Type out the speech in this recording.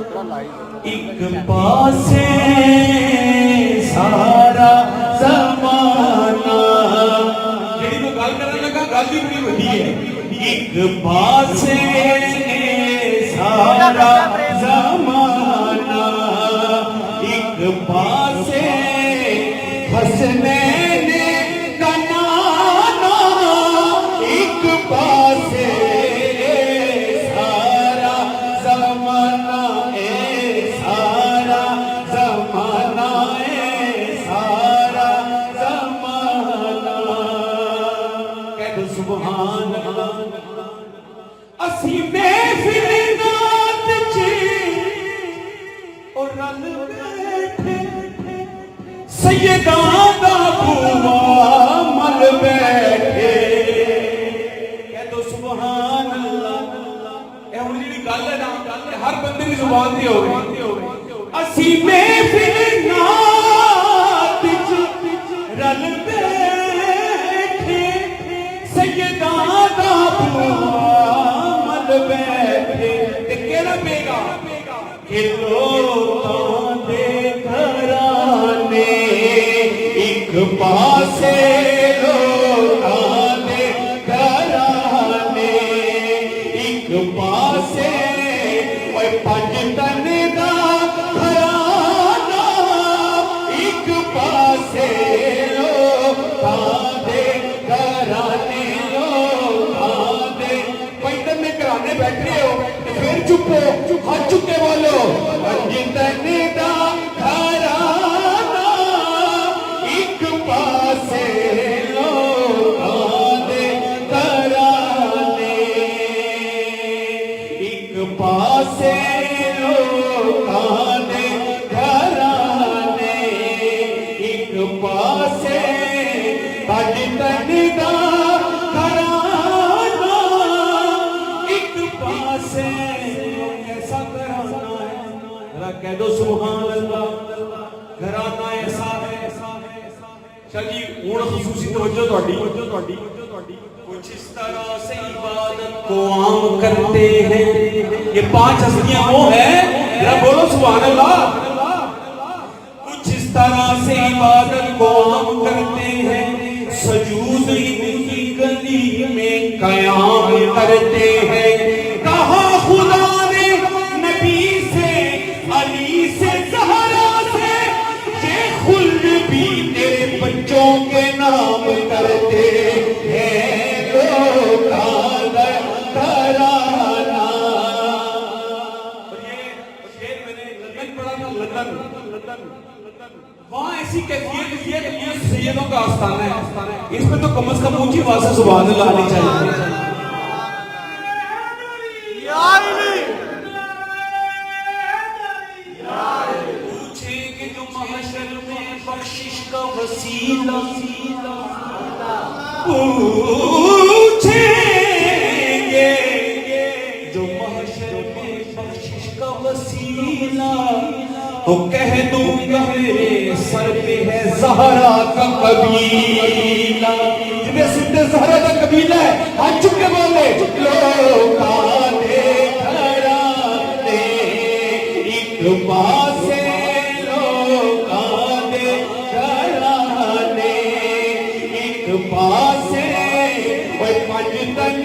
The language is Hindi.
एक पासे सारा ज़माना जेड़ी मैं गल करन लगा गल ही बड़ी वड्डी है। एक पासे सारा ज़माना एक पासे हसने हर बंदे की जुबान से हो गई असी महफिल नात रल बैठे सैयदां दा मल बैठे ते केड़ा पेगा कि लोकां दे घराने एक पासे लोकां दे घराने एक पासे पंजतन दा घराना एक पासे लोकां दे घराने लोकां दे पंजतन में घराने बैठे हो फिर चुपो हाथ चुके बोलो पंजतन दा घराना एक पासे लोकां दे घराने एक पासे कह दो सुभान अल्लाह घराना ऐसा है। चल जी हुण खुसूसी तवज्जो तुहाडी कुछ इस तरह से इबादत को आम करते हैं ये पांच हस्तियां वो है जरा बोलो सुभान अल्लाह। कुछ इस तरह से इबादत को आम करते हैं सजूद इनकी गली में कयाम करते हैं। कहा खुदा ने नबी से अली से ज़हरा से ये खुल्द भी तेरे बच्चों के नाम करते हैं लोकां दा घराना। और ये शेर मैंने लंदन पढ़ा था लंदन वहाँ ऐसी कैफियत ये सैयदों का आस्थाना है इसमें तो कम से कम ऊंची आवाज से सुभान अल्लाह आनी चाहिए। पूछेंगे जो महशर में बख्शिश का वसीला पूछेंगे जो महशर में बख्शिश का वसीला तो कह दूंगा मेरे सर पे है ज़हरा का कबीला। जिन्हें सिद्धे ज़हरा का कबीला है हाथ चुके बोले लोकां दे घराने एक पासे लोकां दे घराने एक पासे पंजतन